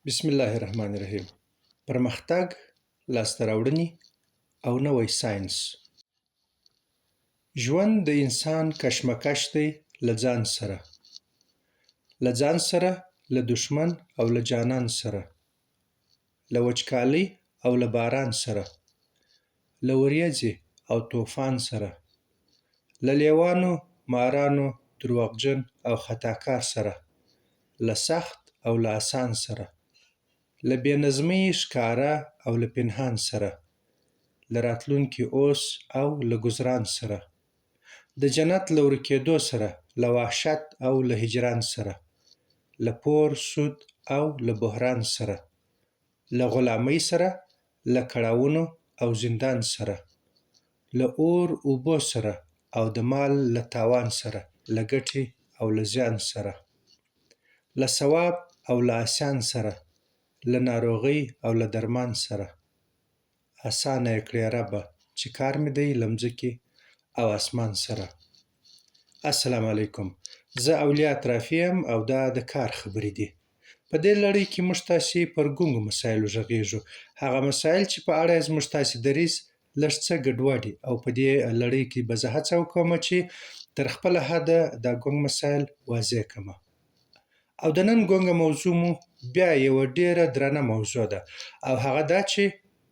بسم الله الرحمن الرحیم. پرمختګ، لاسته راوړنې او نوی ساینس. ژوند د انسان کشمکش دی له ځان سره. له ځان سره، له دښمن او له جانان سره. له وچکالۍ او له باران سره. له وریځې او طوفان سره. له لیوانو، مارانو، دروغجن او خطاکار سره. له سخت او له آسان سره. له بېنظمۍ ښکاره او له پنهان سره. له راتلونکي اوس او له ګذران سره. د جنت له ورکېدو سره. له وحشت او له هجران سره. له پور، سود او له بحران سره. له غلامۍ سره. له کړاوونو او زندان سره. له اور، اوبو سره او د مال له تاوان سره. له ګټې او له زیان سره. له ثواب او له عصیان سره. له ناروغۍ او له درمان سره. اسانه یې کړې ربه چې کار مې دی له مځکې او اسمان سره. السلام علیکم. زه اولیا اطرافي یم او دا د کار خبرې دي. په دې لړۍ کې موږ تاسې پر ګونګو مسایلو غږېږو. هغه مسایل چې په اړه یې زموږ تاسې دریځ لږ څه ګډوډ او په دې لړۍ کې به زه هڅه وکوم چې تر خپله حده دا ګونګ مسایل واضح کړمه. او د نن ګونګه موضوع مو بیا یوه ډېره درنه موضوع ده او هغه دا چې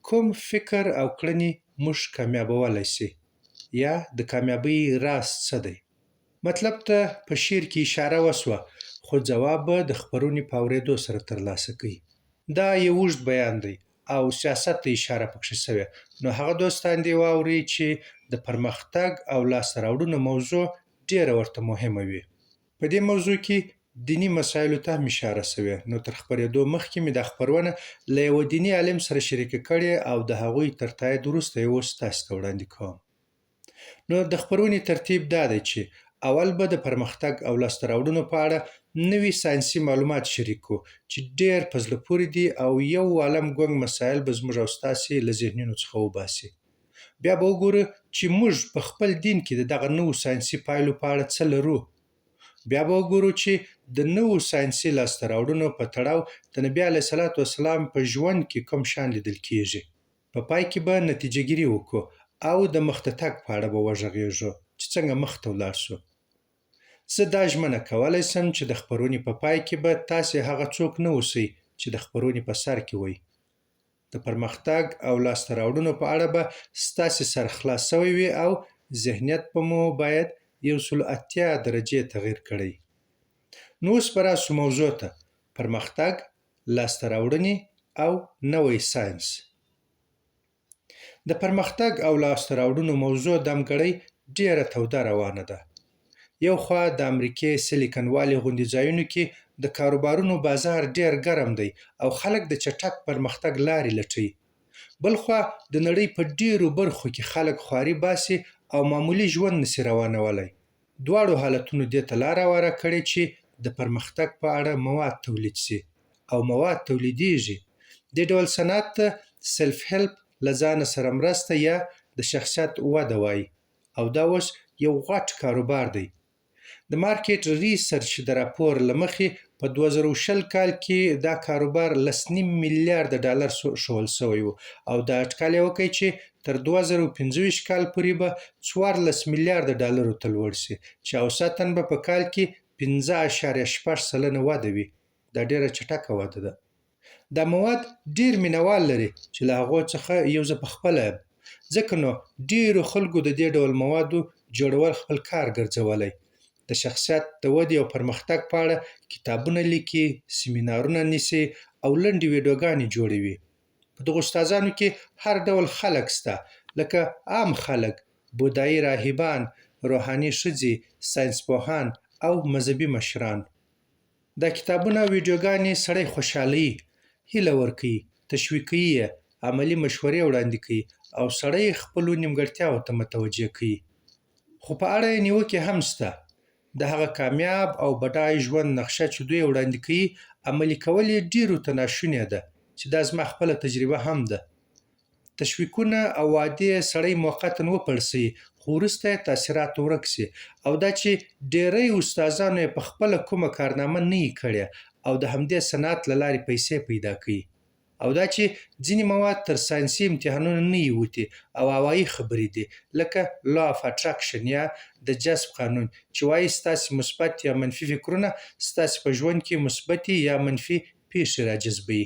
کوم فکر او کړنې موږ کامیابولی سي یا د کامیابۍ راز څه دی. مطلب ته په شعر کې اشاره وسوه خو ځواب به د خپرونې په اورېدو سره ترلاسه کوي. دا یو اوږد بیان دی او سیاست ته اشاره پکښې سوې، نو هغه دوستان دې واورئ چې د پرمختګ او لاسته راوړنو موضوع ډېره ورته مهمه وي. په دې موضوع کې دیني مسایلو ته هم اشاره سوې، نو تر خپرېدو مخکې مې دا خپرونه له یوه دیني عالم سره شریکه کړې او د هغوی تر تایید وروسته یې اوس تاسې ته وړاندې کوم. نو د خپرونې ترتیب دا دی چې اول به د پرمختګ او لاسته راوړنو په اړه نوي ساینسي معلومات شریک کړو چې ډېر په زړه پورې دي او یو عالم ګونګ مسایل به زموږ او ستاسې له ذهنونو څخه وباسي. بیا به وګورو چې موږ په خپل دین کې د دغه نوو ساینسي پایلو په اړه څه لرو. بیا به وګورو چې د نوو ساینسي لاسته راوړنو په تړاو د نبي علیه صلات وسلام په ژوند کې کوم شیان لیدل کېږي. په پای کې به نتیجه ګیري وکړو او د مخته تګ په اړه به وغږېږو چې څنګه مخته ولاړ شو. زه دا ژمنه کولی سم چې د خپرونې په پای کې به تاسې هغه څوک نه اوسئ چې د خپرونې په سر کې وئ. د پرمختګ او لاسته راوړنو په اړه به ستاسې سر خلاص سوی وي او ذهنیت به مو باید 180 درجې تغییر کړی. نو اوس به راسو موضوع ته: پرمختګ، لاسته راوړنې او نوی ساینس. د پرمختګ او لاسته راوړنو موضوع دمګړۍ ډېره توده روانه ده. یو خوا د امریکې سیلیکن والي غوندې ځایونو کې د کاروبارونو بازار ډېر ګرم دی او خلک د چټک پرمختګ لارې لټوي. بل خوا د نړۍ په ډېرو برخو کې خلک خواري باسي او معمولي ژوند نسي روانولی. دواړو حالتونو دې ته لاره هواره کړې چې د پرمختګ په اړه مواد تولید سي او مواد تولیدېږي. دې ډول صنعت ته سلف هیلپ، له ځانه سره مرسته یا د شخصیت وده وایي او دا اوس یو غټ کاروبار دی. د مارکیټ ریسرچ د راپور له مخې په 2020 کال کې دا کاروبار 1.5 میلیارده ډالر ښوول سوی و او دا اټکل یې وکړ چې تر 2025 کال پورې به 14 میلیارده ډالرو ته لوړ سي چې اوسطاً به په کال کې 5.6% وده وي. دا ډېره چټکه وده ده. دا مواد ډېر مینوال لري چې له هغو څخه یو زه پخپله یم. ځکه نو ډېرو خلکو د دې ډول موادو جوړول خپل کار ګرځولی. د شخصیت د ودې او پرمختګ په اړه کتابونه لیکي، سیمینارونه نیسي او لنډې ویډیوګانې جوړوي. په دغو استادانو کې هر ډول خلک سته، لکه عام خلک، بودایي راهبان، روحاني ښځې، ساینسپوهان او مذهبي مشران. دا کتابونه او ویډیوګانې سړی خوشحالوي، هیله ورکوي، تشویقوي یې، عملي مشورې وړاندې کوي او سړی خپلو نیمګړتیاوو ته متوجه کوي. خو په اړه یې نیوکې هم سته. د هغه کامیاب او بډای ژوند نقشه چې دوی وړاندې کوي، عملي کول یې ډېرو ته ناشونې ده چې دا زما خپله تجربه هم ده. تشویقونه او وعدې سړی موقتاً وپړسوي خو وروسته یې تاثیرات ورک سي او دا چې ډېری استادانو یې په خپله کومه کارنامه نه وي کړې او د همدې صنعت له لارې پیسې پیدا کوي. او دا چې ځینې مواد تر ساینسي امتحانونو نه وي وتي او هوایي خبرې دي، لکه law of attraction یا د جذب قانون چې وایي ستاسې مثبت یا منفي فکرونه ستاسې په ژوند کې مثبتې یا منفي پیښې راجذبوي.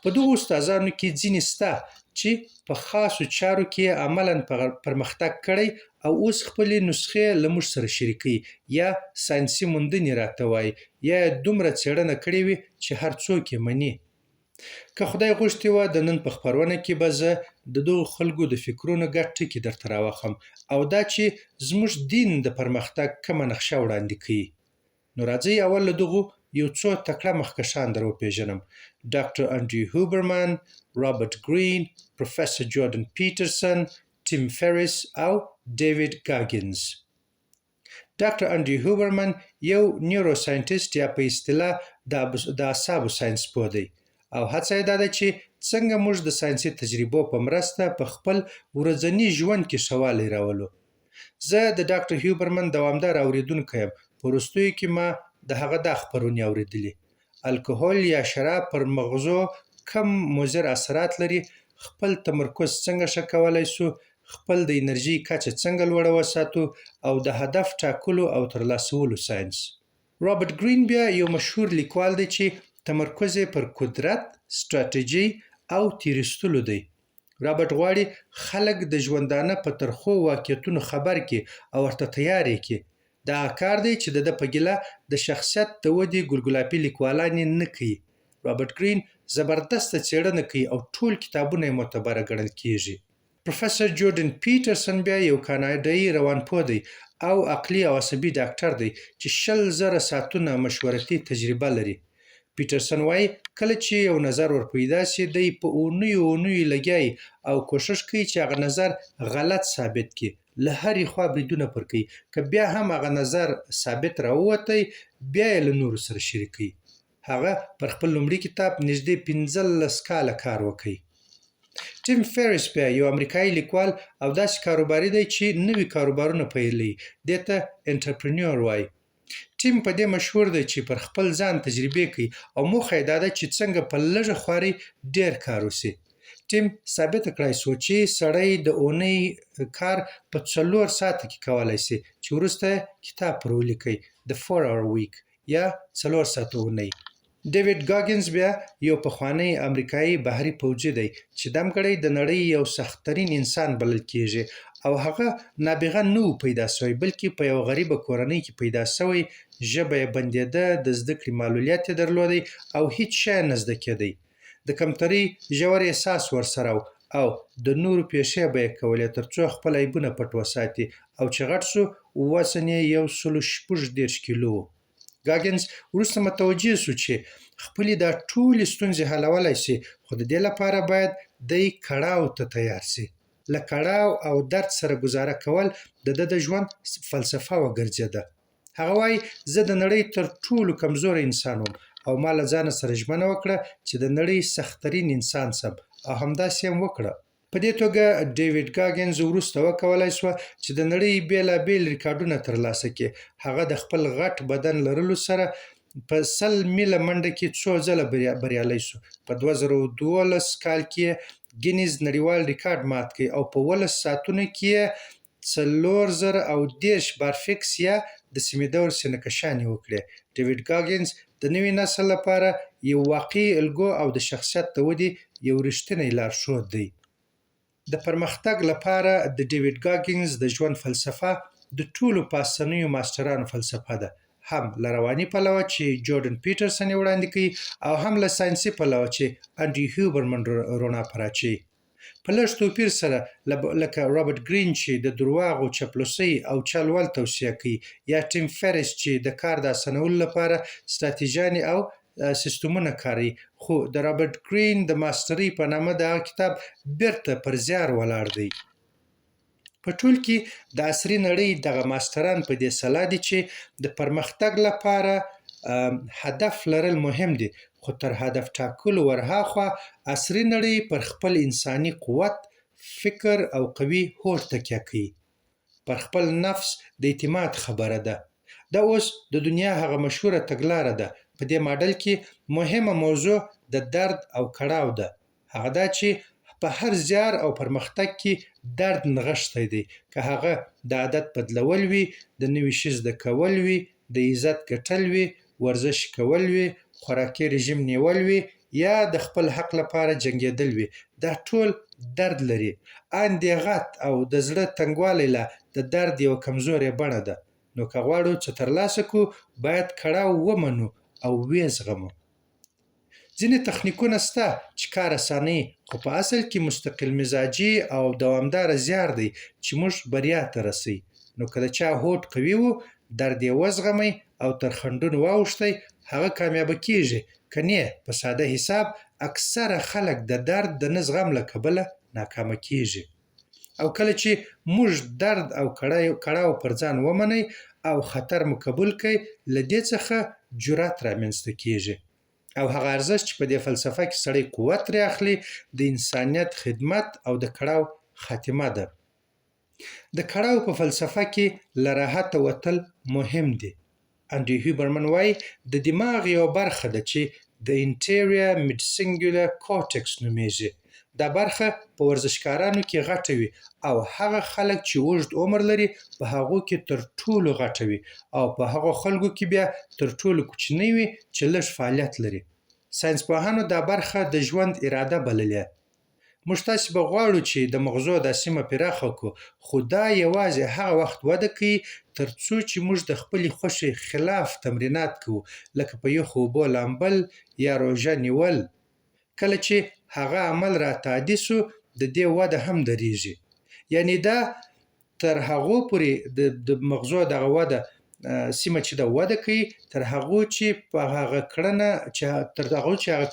په دغو استادانو کې ځینې سته چې په خاصو چارو کې عملاً پرمختګ کړی او اوس خپلې نسخې له موږ سره شریکوي یا ساینسي موندنې راته وایي یا یې دومره څېړنه کړې وي چې هر څوک یې مني. که خدای غوښتي وه د نن په خپرونه کې به زه د دغو خلکو د فکرونو ګډ ټکي درته راوښم او دا چې زموږ دین د پرمختګ کومه نقشه وړاندې کوي. نو راځئ اول له دغو یو څو تکړه مخکښان در وپېژنم: ډاکټر انډریو هوبرمن، رابرټ ګرین، پروفیسور جورډن پیټرسن، ټیم فریس او ډیوید ګاګینز. ډاکټر انډریو هوبرمن یو نیوروساینټیسټ یا په اصطلاح د اعصابو ساینسپوه دی او هڅه یې دا ده چې څنګه موږ د ساینسي تجربو په مرسته په خپل ورځني ژوند کې ښه والی راولو. زه د ډاکټر هوبرمن دوامدار اورېدونکی یم. په وروستیو کې ما د هغه دا خپرونې اورېدلي: الکوهول یا شراب پر مغزو کم مضر اثرات لري، خپل تمرکز څنګه ښه کولی سو، خپل د انرژۍ کچه څنګه لوړه وساتو، او د هدف ټاکلو او ترلاسولو ساینس. رابرټ ګرین بیا یو مشهور لیکوال دی چې تمرکز یې پر قدرت، ستراتیژۍ او تېرایستلو دی. رابرټ غواړي خلک د ژوندانه په ترخو واقعیتونو خبر کړي او ورته تیار یې کړي. دا هغه کار دی چې د ده په ګیله د شخصیت د ودې ګلګلابي لیکوالان یې نه کوي. رابرټ ګرین زبردسته څېړنه کوي او ټول کتابونه یې معتبره ګڼل کېږي. پروفیسور جورډن پیټرسن بیا یو کاناډایي روانپوه دی او عقلي او عصبي ډاکټر دی چې 100,000 ساعتونه مشورتي تجربه لري. پیټرسن وایي کله چې یو نظر ور پیدا سي دی په اونیو لګیایي او کوښښ کوي چې هغه نظر غلط ثابت کړي. له هرې خوا بریدونه پر کوي. که بیا هم هغه نظر ثابت راووتی بیا یې له نورو سره شریکوي. هغه پر خپل لومړي کتاب نږدې 15 کاله کار وکړ. ټیم فریس بیا یو امریکایي لیکوال او داسې کاروباري دی چې نوي کاروبارونه پیلوي. دې ته انټرپرینور وایي. ټیم په دې مشهور دی چې پر خپل ځان تجربې کوي او موخه یې دا ده چې څنګه په لږه خواري ډېر کار وسي. ټیم ثابته کړای سو چې سړی د اونۍ کار په 4 ساعته کې کولی سي چې وروسته یې کتاب پر ولیکئ د 4-hour week یا 4 ساعته اونۍ. ډیوید ګاګینز بیا یو پخوانی امریکایي بحري پوځي دی چې دمګړی د نړۍ یو سخت‌ترین انسان بلل کېږي او هغه نابغه نه و پیدا سوی بلکې په یو غریبه کورنۍ کې پیدا سوی. ژبه یې بندېده، د زده کړې معلولیت یې درلودی او هیڅ شی نه زده کېدی. د کمترۍ ژور احساس ورسره و او د نورو پیښې به یې کولې تر څو خپل عیبونه پټ وساتي او چې غټ سو وزن یې 126 کیلو و. ګاګینز وروسته متوجه سو چې خپلې دا ټولې ستونزې حلولی سي خو د دې لپاره باید دی کړاو ته تیار سي. له کړاو او درد سره ګزاره کول د ده د ژوند فلسفه وګرځېده. هغه وایي زه د نړۍ تر ټولو کمزوری انسان وم او ما له ځانه سره ژمنه وکړه چې د نړۍ سخت‌ترین انسان سم او همداسې یې هم وکړه. په دې توګه ډیوید ګاګینز وروسته وکولای سوه چې د نړۍ بېلابېل ریکارډونه ترلاسه کړي. هغه د خپل غټ بدن لرلو سره په 100 میله منډه کې څو ځله بریالی سو. په 2012 کال کې یې ګینیز نړیوال ریکارډ مات کړ او په 12 ساعتونو کې یې 4030 بارفکس یا د سیمې دور سینه کشانې وکړې. ډیوید ګاګینز د نوي نسل لپاره یو واقعي الګو او د شخصیت د ودې یو رښتینی لارښود دی. د پرمختګ لپاره د ډیوید ګاګینز د ژوند فلسفه د ټولو پاسنیو ماسټرانو فلسفه ده، هم له رواني پلوه چې جورډن پیټرسن یې وړاندې کوي او هم له ساینسي پلوه چې انډریو هوبرمن رڼا پر اچوي. په لږ توپیر سره لکه رابرټ ګرین چې د درواغو، چپلوسۍ او چلول توصیه کوي یا ټیم فریس چې د کار د اسانولو لپاره ستراتیژیانې او سیستمونه کاروي. خو د رابرټ ګرین د ماسترۍ په نامه دغه کتاب بیرته پر زیار ولاړ دی. په ټول کې د عصري نړۍ دغه ماستران په دې سلا دي چې د پرمختګ لپاره هدف لرل مهم دي، خو تر هدف ټاکلو ورهاخوا عصري نړۍ پر خپل انساني قوت، فکر او قوي هوډ تکیه کوي. پر خپل نفس د اعتماد خبره ده. دا اوس د دنیا هغه مشهوره تګلاره ده: په دې ماډل کې مهمه موضوع د درد او کړاو ده. هغه دا چې په هر زیار او پرمختګ کې درد نغښتی دی، که هغه د عادت بدلول وي، د نوي شي زده کول وي، د عزت ګټل وي، ورزش کول وي، خوراکي رژیم نیول وي، یا د خپل حق لپاره جنګېدل وي. دا ټول درد لري. ان دې غت او د زړه تنګوالی لا د درد یوه کمزورې بڼه ده. نو که غواړو څه ترلاسه کړو، باید کړاو ومنو او ویې زغمو. ځینې تخنیکونه شته چې کار اسانوي، خو په اصل کې مستقل مزاجي او دوامداره زیار دی چې موږ بریا ته رسوي. نو که د چا هوډ قوي و، درد یې وزغمی او تر خنډونو واوښتی، هغه کامیابه کېږي. که نه، په ساده حساب اکثره خلک د درد د نه زغم له کبله ناکامه کېږي. او کله چې موږ درد او کړاو پر ځان ومنئ او خطر مو قبول کړئ، له دې څخه جرأت رامنځته کېږي. او هغه ارزښت چې په دې فلسفه کې سړی قوت ترې اخلي، د انسانیت خدمت او د کړاو خاتمه ده. د کړاو په فلسفه کې له راحته وتل مهم دي. انډریو هیوبرمن وایي د دماغ یوه برخه ده چې د انټیریور میډسینګولر کورټکس نومیږي. دا برخه په ورزشکارانو کې غټه وي او هغه خلک چې اوږد عمر لري په هغو کې تر ټولو غټه وي، او په هغو خلکو کې بیا تر ټولو کوچنۍ وي چې لږ فعالیت لري. ساینسپوهانو دا برخه د ژوند اراده بللې. موږ تاسې به غواړو چې د مغزو دا سیمه پراخه کړو، خو دا یوازې هغه وخت وده کوي تر څو چې موږ د خپلې خوښې خلاف تمرینات کوو، لکه په یخو اوبو لامبل یا روژه نیول. کله چې هغه عمل راته عادي سو، د دې وده هم درېږي. یعنې دا تر هغو پورې د مغزو دغه وده سیمه چې ده وده کوي، تر هغو چې هغه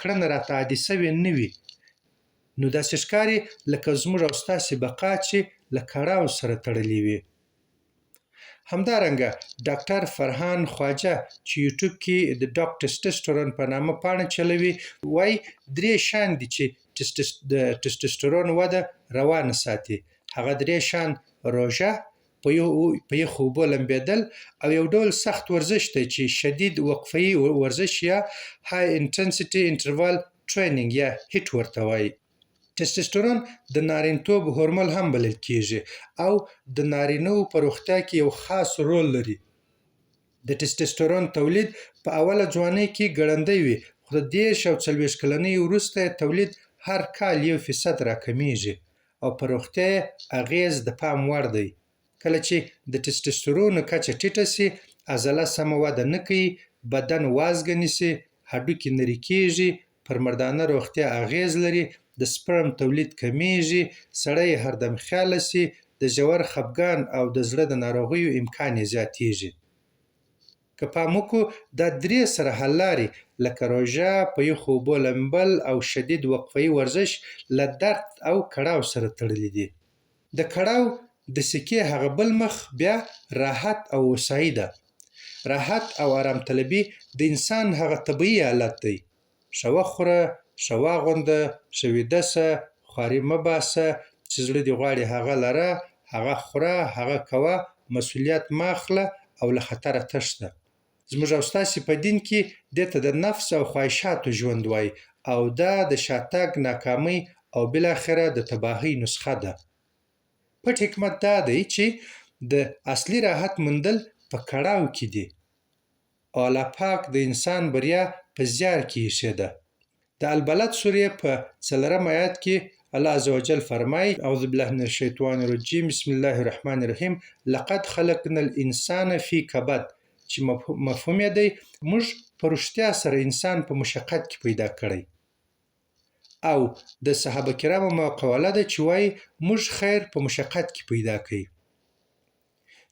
کړنه راته عادي سوې نه وي. نو داسې ښکاري لکه زموږ او ستاسې بقا چې له کړاو سره تړلې وي. همدارنګه ډاکټر فرهان خواجه چې یوټیوب کې د ډاک ټسټسټرون په نامه پاڼه چلوي، وایي 3 شیان دي چې د ټسټسټرون وده روانه ساتي. هغه 3 شیان: روژه، په یخو اوبو لمبېدل، او یو ډول سخت ورزش دی چې شدید وقفه‌یي ورزش یا های انټنسټي انټروال ټرینینګ یا هیټ ورته وایي. ټسټسټرون د نارینتوب هورمون هم بلل کېږي او د نارینه‌وو په روغتیا کې یو خاص رول لري. د ټسټسټرون تولید په اوله ځوانۍ کې ګړندی وي، خو د 30 او 40 کلنۍ وروسته یې تولید هر کال 1% راکمیږي، او په روغتیا یې اغېز د پام وړ دی. کله چې د ټسټسټرون کچه ټیټه سي، عضله سمه وده نه کوي، بدن وازګه نیسي، هډوکي نري کېږي، پر مردانه روغتیا اغېز لري، د سپرم تولید کمیږي، سړی هردم خیاله سي، د ژور خفګان او د زړه د ناروغیو امکان یې زیاتېږي. که پام وکړو، دا 3 سره حل لارې لکه روژه، په یخو اوبو لمبل او شدید وقفه‌یي ورزش له درد او کړاو سره تړلي دي. د کړاو د سکې هغه بل مخ بیا راحت او هوسایي ده. راحت او آرام طلبي د انسان هغه طبیعي حالت دی. ښه وخوره، ښه واغونده، ښه ویده شه، خواري مه باسه، چې زړه دې غواړي هغه لره، هغه خوره، هغه کوه، مسؤلیت مه اخله او له خطره تښته. زموږ او ستاسې په دین کې دې ته د نفس او خواهشاتو ژوند وایي، او دا د شاتګ، ناکامۍ او بالاخره د تباهۍ نسخه ده. پټ حکمت دا دی چې د اصلي راحت موندل په کړاو کې دي، او الله پاک د انسان بریا په زیار کې ایښې ده. د البلد سورې په 4 آیات کې الله عزوجل فرمایي: اعوذ بالله من الشیطان الرجیم، بسم الله الرحمن الرحیم، لقد خلقنا الانسان فی کبد، چې مفهوم یې دی موږ په رښتیا سره انسان په مشقت کې پیدا کړی. او د صحابه کرامو قوله ده چې وایي موږ خیر په مشقت کې پیدا کړی.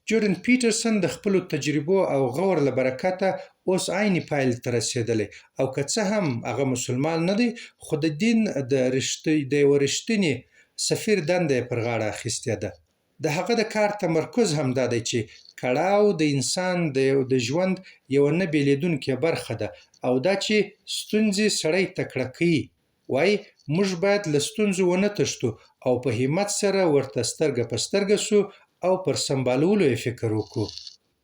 جورډن پیټرسن د خپلو تجربو او غور له برکته اوس عیني پایلې ته رسېدلی، او که څه هم هغه مسلمان نه دی، خو د دین د یوه رښتیني سفیر دنده یې پر غاړه اخیستې ده. د هغه د کار تمرکز هم دا دی چې کړاو د انسان د ژوند یوه نه بېلېدونکې برخه ده، او دا چې ستونزې سړی تکړه کوي. وایي موږ باید له ستونزو ونه تښتو او په همت سره ورته سترګه په سترګه سو او پر سمبالولو یې فکر وکړو.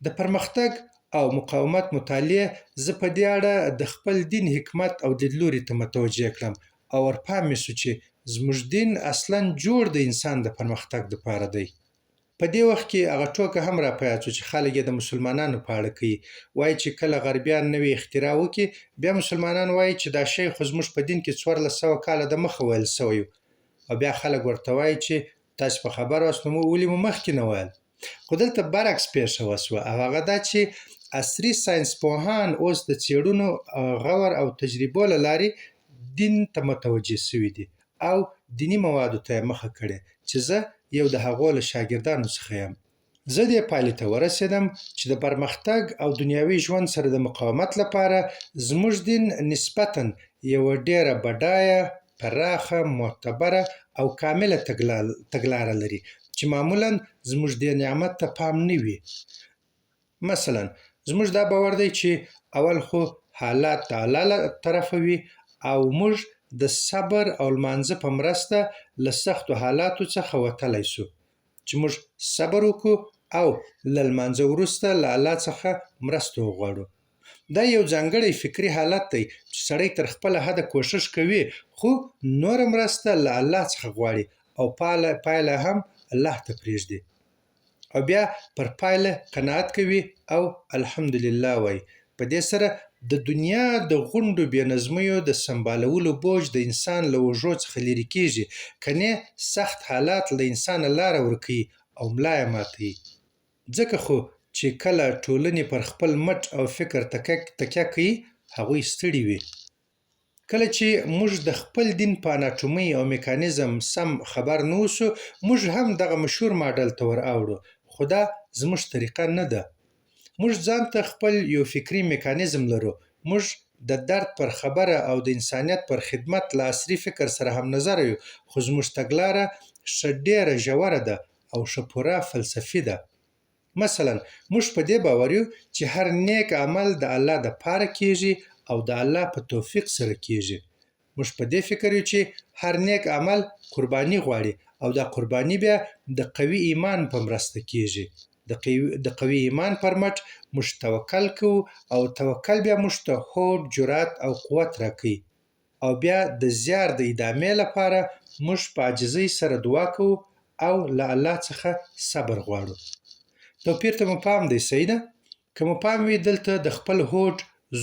د پرمختګ او مقاومت مطالعې زه په دې اړه د خپل دین حکمت او لیدلوري ته متوجه کړم او ورپام مې شو چې زموږ دین اصلاً جوړ د انسان د پرمختګ دپاره دی. په دې وخت کې هغه ټوکه هم را په یاد شو چې خلک یې د مسلمانانو په اړه کوي. وایي چې کله غربیان نوې اختراع وکړي، بیا مسلمانان وایي چې دا شی خو زموږ په دین کې 1400 کاله دمخه ویل سوی و. او بیا خلک ورته وایي چې تاسې په خبر واست نو ولې مو مخکې نه ویل. خو دلته برعکس پېښه وسوه او هغه دا چې عصري ساینسپوهان اوس د څېړنو، غور او تجربو له لارې دین ته متوجه سوي دي او دیني موادو ته یې مخه کړې چې زه یو د هغو له شاګردانو څخه یم. زه دې پایلې ته ورسېدم چې د پرمختګ او دنیوي ژوند سره د مقاومت لپاره زموږ دین نسبتاً یوه ډېره بډایه، پراخه، معتبره او کامله تګلاره لري چې معمولاً زموږ دې نعمت ته پام نه وي. مثلاً زموږ دا باور دی چې اول خو حالات د الله له طرفه وي او موږ د صبر او لمانځه په مرسته له سختو حالاتو څخه وتلی سو. چې موږ صبر وکړو او له لمانځه وروسته له الله څخه مرسته وغواړو. دا یو ځانګړی فکري حالت دی چې سړی تر خپله حده کوښښ کوي خو نوره مرسته له الله څخه غواړي او پایله هم الله ته پرېږدي. او بیا پر پایله قناعت کوي او الحمدلله وایي. په دې سره د دنیا د غونډو بې نظمیو د سمبالولو بوج د انسان له اوږو څخه لرې کېږي، کنې سخت حالات له انسانه لاره ورکوي او ملا یې ماتوي. ځکه خو چې کله ټولنې پر خپل مټ او فکر تکیه کوي، هغوی ستړي وي. کله چې موږ د خپل دین په اناټومي او میکانیزم سم خبر نه اوسو، موږ هم دغه مشهور ماډل ته ور اوړو، خو دا زموږ طریقه نه ده. موږ ځان ته خپل یو فکري میکانیزم لرو. موږ د درد پر خبره او د انسانیت پر خدمت له عصري فکر سره هم نظره یو، خو زموږ تګلاره ښه ډېره ژوره ده او ښه پوره فلسفي ده. مثلاً موږ په دې باور یو چې هر نیک عمل د الله دپاره کېږي او د الله په توفیق سره کېږي. موږ په دې فکر یو چې هر نیک عمل قرباني غواړي او دا قرباني بیا د قوي ایمان په مرسته کېږي. د قوي ایمان پر مټ موږ توکل کوو او توکل بیا موږ ته هوډ، جرأت او قوت راکوي. او بیا د زیار د ادامې لپاره موږ په عاجزۍ سره دعا کوو او له الله څخه صبر غواړو. توپیر ته مو پام دی، صحیح ده؟ که مو پام وي دلته د خپل هوډ،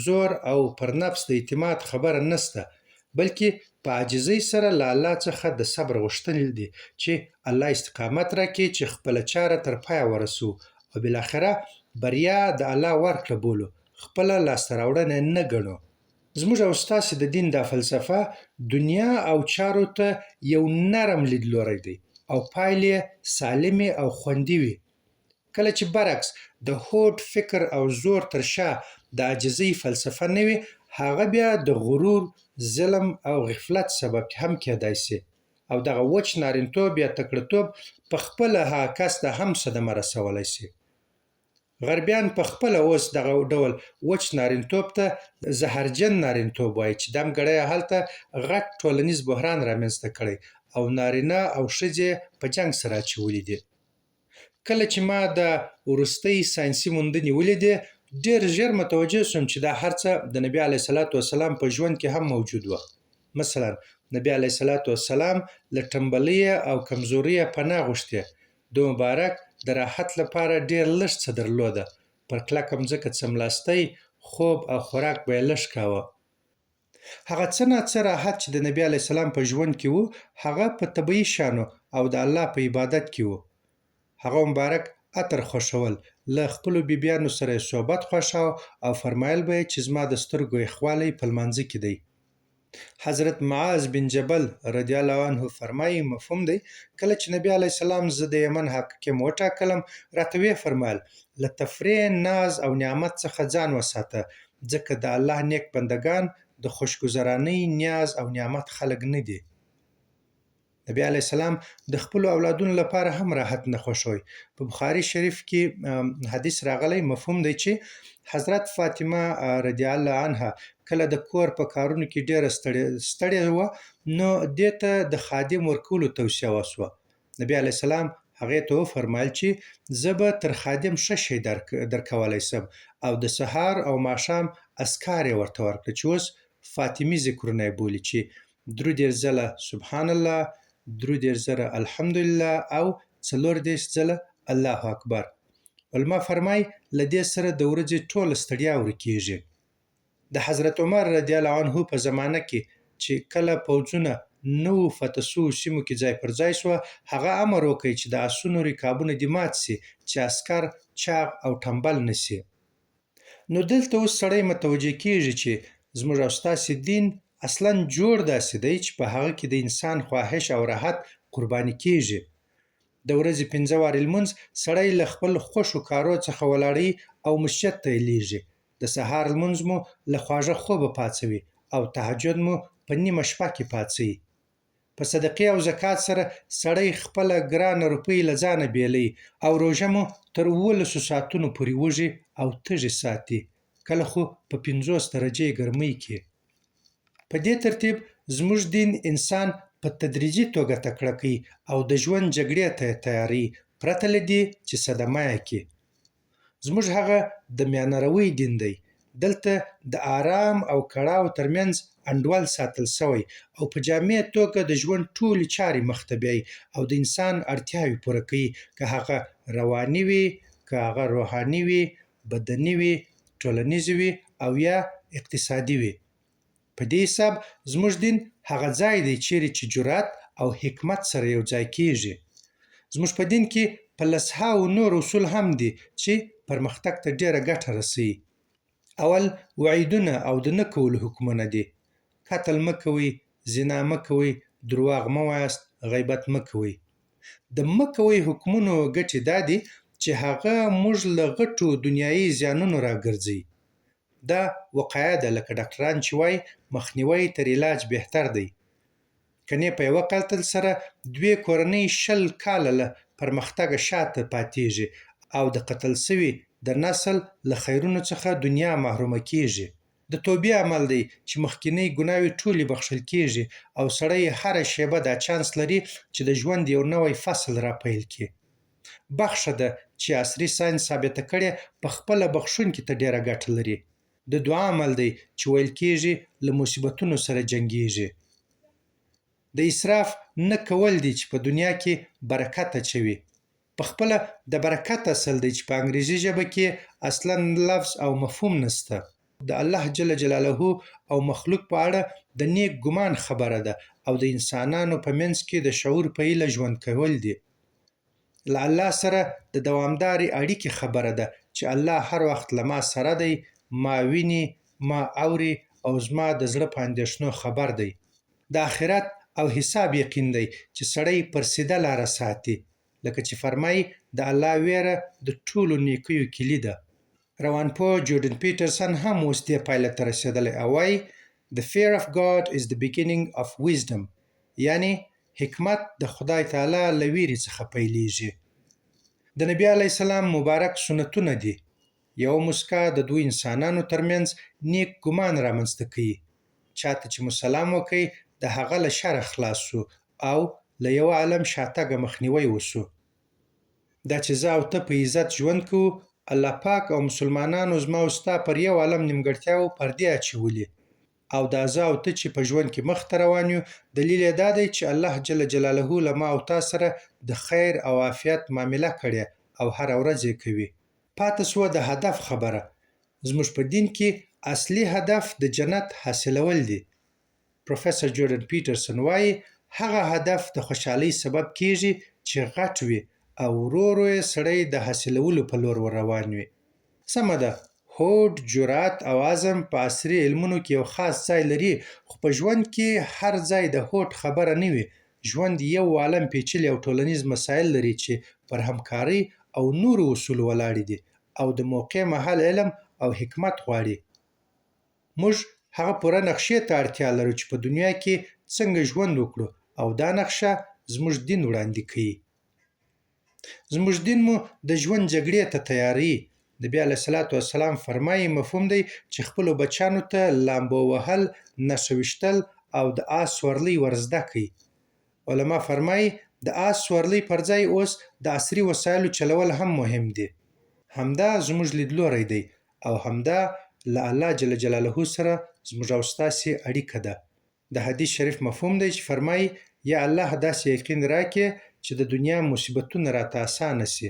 زور او پر نفس د اعتماد خبره نسته، بلکې په عاجزۍ سره له الله څخه د صبر غوښتل دي چې الله استقامت راکړي چې خپله چاره تر پایه ورسوو او بالاخره بریا د الله ورکړه بولو، خپله لاسته راوړنه نه ګڼو. زموږ او ستاسې د دین دا فلسفه دنیا او چارو ته یو نرم لیدلوری دی او پایلې سالمې او خوندي وي. کله چې برعکس د هوډ، فکر او زور تر شا د عاجزۍ فلسفه نه وي، هغه بیا د غرور، ظلم او غفلت سبب هم کېدای سي او دغه وچ نارینتوب یا تکړه‌توب په خپله هغه کس ته هم صدمه رسولی سي. غربیان په خپله اوس دغه ډول وچ نارینتوب ته زهرجن نارینتوب وایي چې دم ګړی هلته غټ ټولنیز بحران رامنځته کړی او نارینه او ښځې په جنګ سره اچولي دي. کله چې ما دا وروستۍ ساینسي موندنې ولیدې، ډېر ژر متوجه شوم چې دا هر څه د نبي علیه صلات وسلام په ژوند کې هم موجود وه. مثلاً نبي علیه صلات وسلام له ټنبلۍ او کمزورۍ پناه غوښتې. د مبارک د راحت لپاره ډېر لږ څه درلوده. پر کلکه مځکه څملاستۍ، خوب او خوراک به یې لږ کاوه. هغه څه ناڅه راحت چې د نبي علیه السلام په ژوند کې و، هغه په طبیعي شیانو او د الله په عبادت کې و. هغه مبارک عطر خوښول، له خپلو بیبیانو سره یې صحبت خوښاوه او فرمایل به یې چې زما د سترګو یخوالی په لمانځه کې دی. حضرت معاذ بن جبل رضی الله عنه فرمایي، مفهوم دی، کله چې نبي علیه السلام زه د یمن حاکم وټاکلم، راته ویې فرمایل له تفریح، ناز او نعمت څخه ځان وساته، ځکه د الله نیک بندګان د خوشګذرانۍ، نیاز او نعمت خلک نه دي. نبي علیه السلام د خپلو اولادونو لپاره هم راحت نه خوښوي. په بخاري شریف کې حدیث راغلی، مفهوم دی چې حضرت فاطمه رضی الله عنها کله د کور په کارونو کې ډېره ستړې وه، نو دې ته د خادم ورکولو توصیه وشوه. نبي علیه السلام هغې ته وفرمایل چې زه به تر خادم ښه شی درکولی سم او د سهار او ماښام اذکار یې ورته ورکړه چې اوس فاطمي ذکرونه یې بولي چې 33 ځله سبحان الله، 33 ځله الحمدلله او 34 ځله الله اکبر. علما فرمایي له دې سره د ورځې ټوله ستړیا ورکېږي. د حضرت عمر رضی الله عنه په زمانه کې چې کله پوځونه نوو فتح سوو سیمو کې ځای پر ځای سوه، هغه امر وکړ چې د آسونو رکابونه دې مات سي چې عسکر چاغ او ټمبل نه سي. نو دلته اوس سړی متوجه کېږي چې زموږ او ستاسې دین اصلاً جوړ داسې دی چې په هغه کې د انسان خواهش او راحت قرباني کېږي. د ورځې 5 وارې لمونځ سړی له خپل خوښو کارو څخه ولاړوي او مسجد ته یې لېږي. د سهار لمونځ مو له خواږه خوبه پاڅوي او تهجد مو په نیمه شپه کې پاڅوي. په صدقې او زکات سره سړی خپله ګرانه روپۍ له ځانه بیلوي او روژه مو تر 12 ساعتونو پورې وږي او تږي ساتي، کله خو په 50 درجې ګرمۍ کې. په دې ترتیب زموږ دین انسان په تدریجي توګه تکړه کوي او د ژوند جګړې ته یې تیاروي، پرته له دې چې صدمه یې کړي. زموږ هغه د میانه روی دین دی. دلته د آرام او کړاو ترمنځ انډول ساتل سوی او په جامع توګه د ژوند ټولې چارې مخته بیایي او د انسان اړتیاوې پوره کوي، که هغه رواني وي، که هغه روحاني وي، بدني وي، ټولنیزې وي او یا اقتصادي وي. په دې حساب زموږ دین هغه ځای دی چیرې چې جرأت او حکمت سره یو ځای کېږي. زموږ په دین کې په لسهاوو نور اصول هم دي چې پرمختګ ته ډېره ګټه رسوي. اول وعیدونه او د نه کولو حکمونه دي. قتل مه کوئ، زنا مه کوئ، درواغ مه وایاست، غیبت مه کوئ. د مه کوئ حکمونو ګټې دا دي چې هغه موږ له غټو دنیایي زیانونو راګرځوي. دا وقایه ده، لکه ډاکټران چې وایي مخنیوی تر علاج بهتر دی. کنې په یوه قتل سره 2 کورنۍ 20 کاله له پرمختګه شاته پاتېږي او د قتل سوي د نسل له خیرونو څخه دنیا محرومه کېږي. د توبې عمل دی چې مخکینۍ ګناوې ټولې بخښل کېږي او سړی هره شېبه دا چانس لري چې د ژوند یو نوی فصل راپیل کړي. بخښه ده چې عصري ساینس ثابته کړې په خپله بخښونکي ته ډېره ګټه لري. د دعا عمل دی چې ویل کېږي له مصیبتونو سره جنګېږي. د اسراف نه کول دي چې په دنیا کې برکت اچوي. په خپله د برکت اصل دی چې په انګریزي ژبه کې اصلاً لفظ او مفهوم نسته. د الله جل جلاله او مخلوق په اړه د نیک ګمان خبره ده او د انسانانو په منځ کې د شعور په هیله ژوند کول دي. له الله سره د دوامدارې اړیکې خبره ده چې الله هر وخت له ما سره دی، ما ویني، ما اوري او زما د زړه په اندېښنو خبر دی. د آخرت او حساب یقین دی چې سړی پر سیده لاره ساتي. لکه چې فرمایي د الله ویره د ټولو نیکیو کلي ده. روانپوه جورډن پیټرسن هم اوس دې پایله ته رسېدلی او وایي The fear of God is the beginning of wisdom. یعنی حکمت د خدای تعالی له ویرې څخه پیلېږي. د نبي علیه السلام مبارک سنتونه دي. یو مسکا د 2 انسانانو ترمنځ نیک ګمان رامنځته کوي. چاته چې مو سلام وکړئ د هغه له شره خلاص سو او له یوه عالم شاتګه مخنیوی وسو. دا چې زه او ته په عزت ژوند کوو، الله پاک او مسلمانانو زما او ستا پر یو عالم نیمګړتیاوو پردې اچولي او دا زه او ته چې په ژوند کې مخته روان یو، دلیل یې دا دی چې الله جل جلاله له ما او تا سره د خیر او عافیت معامله کړې او هره ورځ یې کوي. پاتې سوه د هدف خبره. زموږ په دین کې اصلي هدف د جنت حاصلول دي. پروفیسر جورډن پیټرسن وایي هغه هدف د خوشحالۍ سبب کېږي چې غټ وي او ورو ورو یې سړی د حاصلولو په لور ور روان وي. سمه ده، هوډ، جرأت او عزم په عصري علمونو کې یو خاص ځای لري، خو په ژوند کې هر ځای د هوډ خبره نه وي. ژوند یو عالم پیچلي او ټولنیز مسایل لري چې پر همکارۍ او نورو اصولو ولاړې دي او د موقع مهال علم او حکمت غواړي. موږ هغه پوره نقشې ته اړتیا لرو چې په دنیا کې څنګه ژوند وکړو او دا نقشه زموږ دین وړاندې کوي. زموږ دین مو د ژوند جګړې ته تیاروي. نبي علیه الصلاة والسلام فرمایي مفهوم دی چې خپلو بچیانو ته لامبو وهل، نښه ویشتل او د آس سورلۍ ور زده کړئ. علما فرمایي د آس سورلۍ پر ځای اوس د عصري وسایلو چلول هم مهم دي. همدا زموږ لیدلوری دی او همدا له الله جل جلاله سره زموږ او ستاسې اړیکه ده. د حدیث شریف مفهوم دی چې فرمایي: یا الله داسې یقین راکړې چې د دنیا مصیبتونه راته اسانه سي.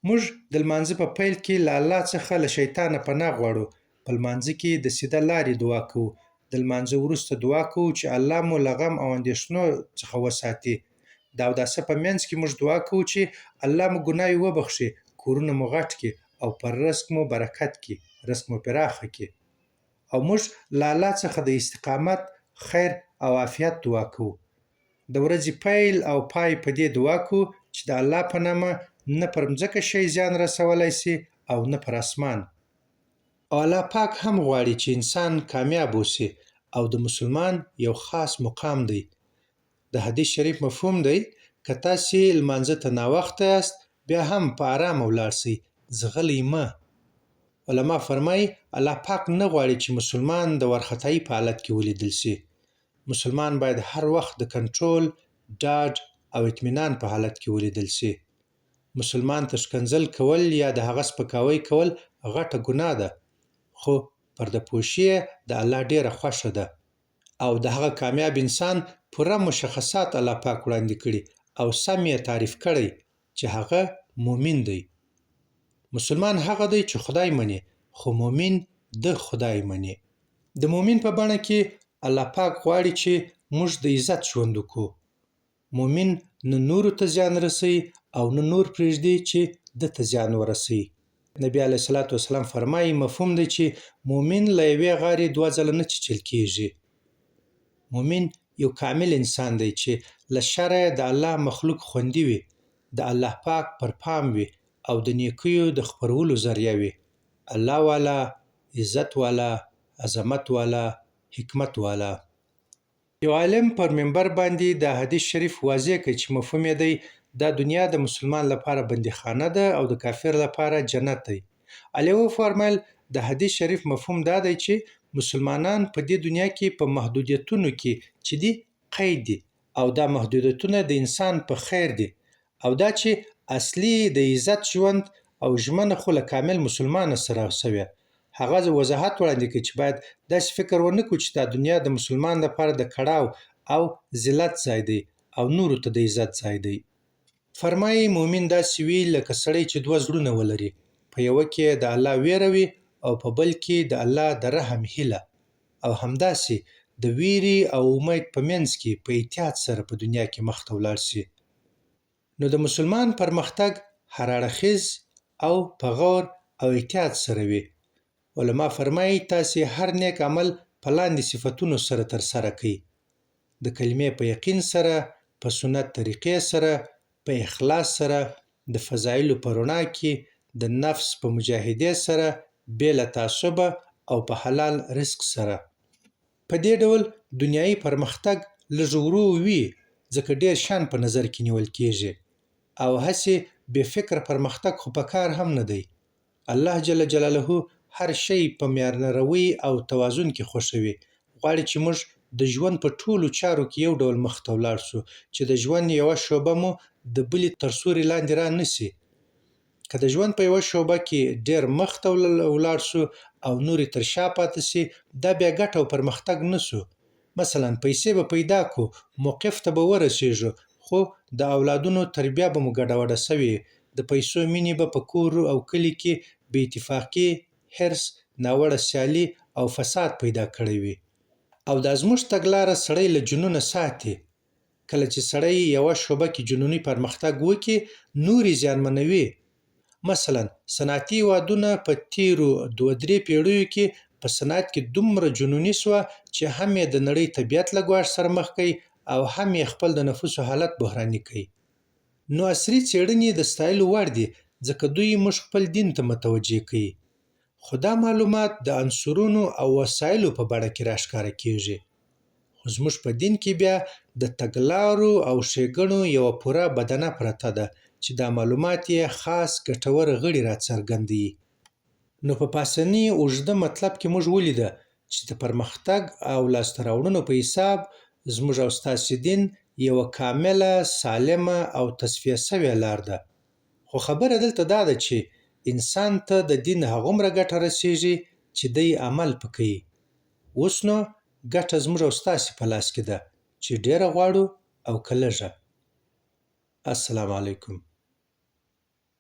موږ د لمانځه په پیل کې له الله څخه له شیطانه پناه غواړو. په لمانځه کې د سیده لارې دعا کوو. د لمانځه وروسته دعا کوو چې الله مو له غم او اندېښنو څخه وساتي. د اوداسه په منځ کې موږ دعا کوو چې الله مو ګناوې وبخښي، کورونه مو غټ کړي او پر رزق مو برکت کړي، رزق مو پراخه کړي. او موږ له الله څخه د استقامت، خیر او عافیت دعا کوو. د ورځې پیل او پای په دې دعا کوو چې د الله په نامه نه پر مځکه شی زیان رسولی سي او نه پر اسمان. او الله پاک هم غواړي چې انسان کامیاب اوسي او د مسلمان یو خاص مقام دی. د حدیث شریف مفهوم دی: که تاسې لمانځه ته ناوخته یاست، بیا هم په ارامه ولاړ سئ، ځغلئ مه. علما فرمایي: الله پاک نه غواړي چې مسلمان د وارخطایي په حالت کې ولیدل سي. مسلمان باید هر وخت د کنټرول، ډاډ او اطمینان په حالت کې ولیدل سي. مسلمان ته ښکنځل کول یا د هغه سپکاوی کول غټه ګناه ده، خو پرده پوشي یې د الله ډېره خوښه ده. او د هغه کامیاب انسان پوره مشخصات الله پاک وړاندې کړي او سم یې تعریف کړی چې هغه مؤمن دی. مسلمان هغه دی چې خدای مني، خو مؤمن د خدای مني. د مؤمن په بڼه کې الله پاک غواړي چې موږ د عزت ژوند وکړو. مؤمن نه نورو ته زیان رسوي او نه نور پرېږدي چې ده ته زیان ورسوي. نبي علیه الصلاة والسلام فرمایي: مفهوم دی چې مؤمن له یوې غاړې دوه ځله نه چیچل کېږي. مؤمن یو کامل انسان دی چې له شره د الله مخلوق خوندي وي، د الله پاک پر پام وي او د نیکیو د خپرولو ذریعه وي. الله والا، عزت والا، عظمت والا، حکمت والا. یو عالم پر منبر باندې دا حدیث شریف واضح کړ چې مفهوم یې دی: دا دنیا د مسلمان لپاره بندیخانه ده او د کافر لپاره جنت دی. علی وفرمایل: د حدیث شریف مفهوم دا دی چې مسلمانان په دې دنیا کې په محدودیتونو کې چې دي قید دي، او دا محدودیتونه د انسان په خیر دي، او دا چې اصلي د عزت ژوند او ژمنه خو له کامل مسلمانه سره سوې. هغه وضاحت وړاندې کړ چې باید داسې فکر ونه کړو چې دا دنیا د مسلمان لپاره د کړاو او ذلت ځای دی او نورو ته د عزت ځای دی. فرمایي: مؤمن داسې وي لکه سړی چې دوه زړونه ولري، په یوه کې د الله ویره وي او په بل کې د الله د رحم هیله، او همداسې د ویرې او امید په منځ کې په احتیاط سره په دنیا کې مخته ولاړ سي. نو د مسلمان پرمختګ هر اړخیز او په غور او احتیاط سره وي. علما فرمایي: تاسې هر نیک عمل په لاندې صفتونو سره ترسره کړئ: د کلمې په یقین سره، په سنت طریقې سره، په اخلاص سره، د فضایلو په رڼا کې، د نفس په مجاهدې سره، بې له تعصبه او په حلال رزق سره. په دې ډول دنیایي پرمختګ لږ ورو وي، ځکه ډېر شیان په نظر کې نیول کېږي. او هسې بې فکره پرمختګ خو په کار هم نه دی. الله جل جلاله هر شی په معیارنروي او توازن کې خوښوي. غواړي چې موږ د ژوند په ټولو چارو کې یو ډول مخته ولاړ سو، چې د ژوند یوه شعبه مو د بلې تر سوري لاندې را نه سي. که د ژوند په یوه شعبه کې ډېر مخته ولاړ سو او نورې تر شا پاتې سي، دا بیا ګټه او پرمختګ نه سو. مثلا پیسې به پیدا کړو، موقف ته به ورسېږو، خو د اولادونو تربیه به مو ګډوډه سوې. د پیسو مینې به په کور او کلي کې بې اتفاقي، حرص، ناوړه سیالي او فساد پیدا کړی وي. او دا زموږ تګلاره سړی له جنونه ساتي. کله چې سړی یوه شعبه کې جنوني پرمختګ وکړي، نورې زیانمنوي. مثلا صنعتي هېوادونه په تېرو 2-3 پیړیو کې په صنعت کې دومره جنوني سوه چې هم یې د نړۍ طبیعت له ګواښ سره مخ کوي او هم یې خپل د نفوسو حالت بحراني کوي. نو عصري څېړنې د ستایلو وړ دي، ځکه دوی موږ خپل دین ته متوجه کوي. خو دا معلومات د عنصرونو او وسایلو په بڼه کې راښکاره کېږي. خو زموږ په دین کې بیا د تګلارو او ښېګڼو یوه پوره بدنه پرته ده چې دا معلومات یې خاص ګټور غړي راڅرګندوي. نو په پاسني اوږده مطلب کې موږ ولیده چې د پرمختګ او لاسته راوړنو په حساب زموږ او ستاسې دین یوه کامله، سالمه او تصفیه سوې لار ده. خو خبره دلته دا ده چې انسان ته د دین هغومره ګټه رسېږي چې دی عمل په کوي. اوس نو ګټه زموږ او ستاسې په لاس کې ده چې ډېره غواړو او که لږه. السلام علیکم.